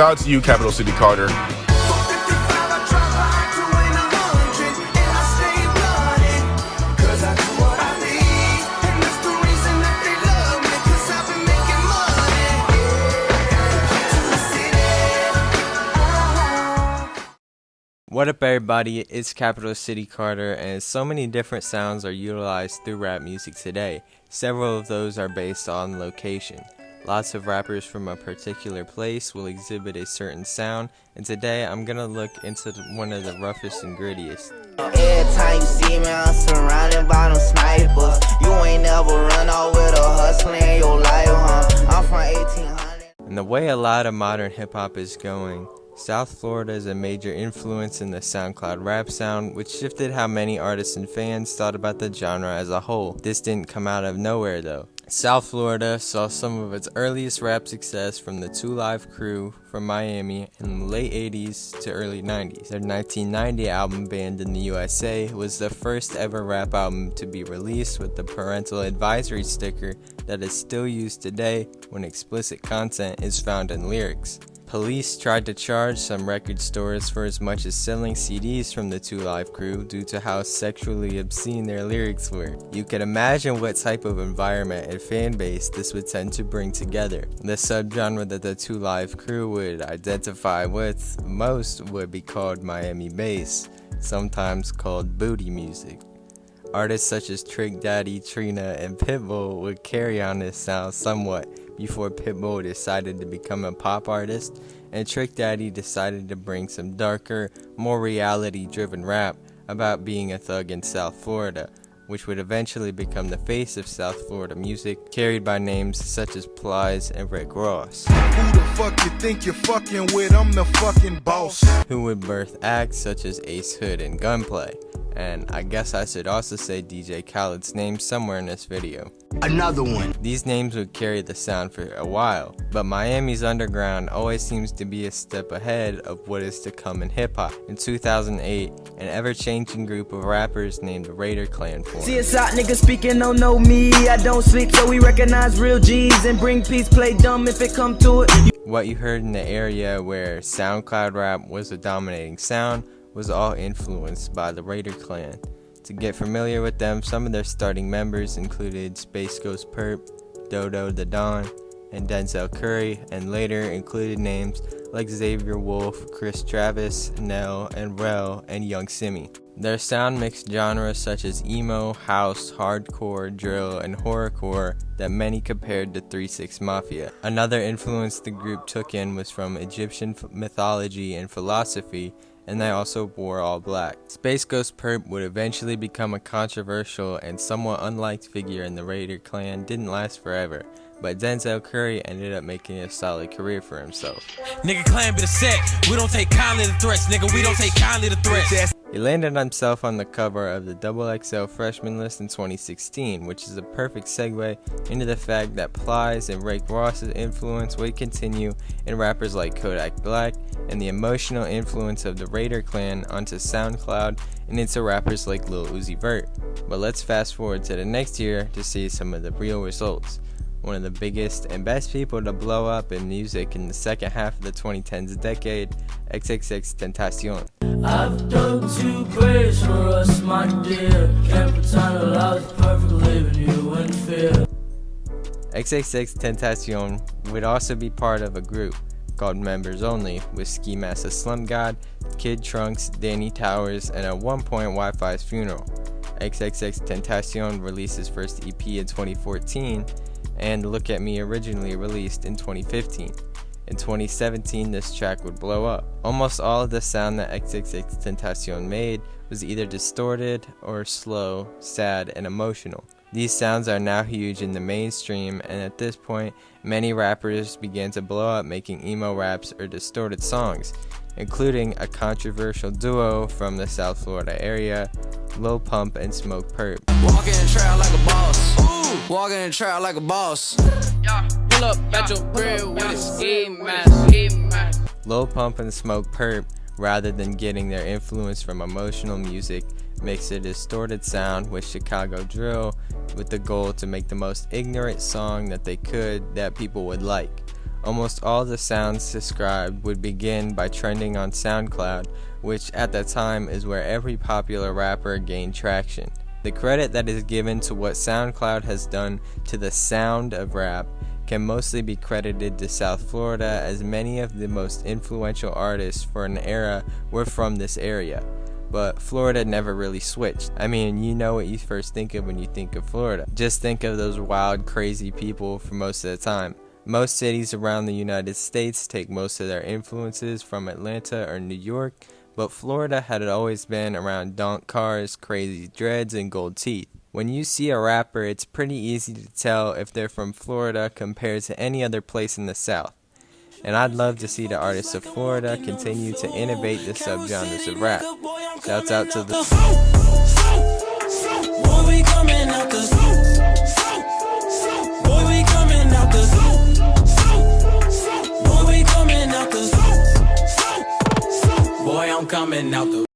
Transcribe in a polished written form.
Shout out to you, Capital City Carter. What up everybody, it's Capital City Carter, and so many different sounds are utilized through rap music today. Several of those are based on location. Lots of rappers from a particular place will exhibit a certain sound, and today I'm gonna look into one of the roughest and grittiest. Every time you see me, I'm surrounded by them snipers. You ain't never run out with a hustler in your life, huh? I'm from 1800. And the way a lot of modern hip-hop is going, South Florida is a major influence in the Soundcloud rap sound, which shifted how many artists and fans thought about the genre as a whole. This didn't come out of nowhere though. South Florida saw some of its earliest rap success from the 2 Live crew from Miami in the late 80s to early 90s. Their 1990 album, Banned in the USA, was the first ever rap album to be released with the parental advisory sticker that is still used today when explicit content is found in lyrics. Police tried to charge some record stores for as much as selling CDs from the 2 Live crew due to how sexually obscene their lyrics were. You can imagine what type of environment and fan base this would tend to bring together. The subgenre that the 2 Live crew would identify with most would be called Miami bass, sometimes called booty music. Artists such as Trick Daddy, Trina, and Pitbull would carry on this sound somewhat before Pitbull decided to become a pop artist, and Trick Daddy decided to bring some darker, more reality-driven rap about being a thug in South Florida, which would eventually become the face of South Florida music, carried by names such as Plies and Rick Ross. Who the fuck you think you're fucking with? I'm the fucking boss. Who would birth acts such as Ace Hood and Gunplay. And I guess I should also say DJ Khaled's name somewhere in this video. Another one. These names would carry the sound for a while, but Miami's underground always seems to be a step ahead of what is to come in hip-hop. In 2008, an ever-changing group of rappers named the Raider Clan formed. See it's out niggas speaking, don't know me. I don't sleep, so we recognize real G's and bring peace, play dumb if it come to it. What you heard in the area where SoundCloud rap was a dominating sound was all influenced by the Raider Clan. To get familiar with them, some of their starting members included Space Ghost Perp, Dodo the Don, and Denzel Curry, and later included names like Xavier Wolf, Chris Travis, Nell, and Rel, and Young Simi. Their sound mixed genres such as emo, house, hardcore, drill, and horrorcore that many compared to 3 6 Mafia. Another influence the group took in was from Egyptian mythology and philosophy, and they also wore all black. Space Ghost Perp would eventually become a controversial and somewhat unliked figure in the Raider Clan. Didn't last forever, but Denzel Curry ended up making a solid career for himself. Nigga claim be the set. We don't take kindly to threats, nigga. We don't take kindly to threats. He landed himself on the cover of the XXL freshman list in 2016, which is a perfect segue into the fact that Plies and Rick Ross's influence would continue in rappers like Kodak Black, and the emotional influence of the Raider Clan onto SoundCloud and into rappers like Lil Uzi Vert. But let's fast forward to the next year to see some of the real results. One of the biggest and best people to blow up in music in the second half of the 2010s decade, XXXTentacion. I've done too great for us, my dear. Can't pretend a life's perfect, leaving you in fear. XXXTentacion would also be part of a group called Members Only, with Ski Mask Slum God, Kid Trunks, Danny Towers, and at one point Wi-Fi's Funeral. XXXTentacion released his first EP in 2014, and Look at Me originally released in 2015. In 2017, this track would blow up. Almost all of the sound that XXXTentacion made was either distorted or slow, sad, and emotional. These sounds are now huge in the mainstream, and at this point, many rappers began to blow up making emo raps or distorted songs, including a controversial duo from the South Florida area, Lil Pump and Smoke Perp. Walking in the trap like a boss. Ooh. Walking in the trap like a boss. Yeah. Pull up at your grill with a ski mask. Lil Pump and Smoke Perp, rather than getting their influence from emotional music, mixed a distorted sound with Chicago drill with the goal to make the most ignorant song that they could that people would like. Almost all the sounds described would begin by trending on Soundcloud, which at the time is where every popular rapper gained traction. The credit that is given to what Soundcloud has done to the sound of rap can mostly be credited to South Florida, as many of the most influential artists for an era were from this area. But Florida never really switched. I mean, you know what you first think of when you think of Florida. Just think of those wild, crazy people for most of the time. Most cities around the United States take most of their influences from Atlanta or New York, but Florida had always been around donk cars, crazy dreads, and gold teeth. When you see a rapper, it's pretty easy to tell if they're from Florida compared to any other place in the South. And I'd love to see the artists of Florida continue to innovate the subgenres of rap. Shouts out to the Boy, we coming out the Boy, we coming out the Boy, we coming out the Boy, I'm coming out the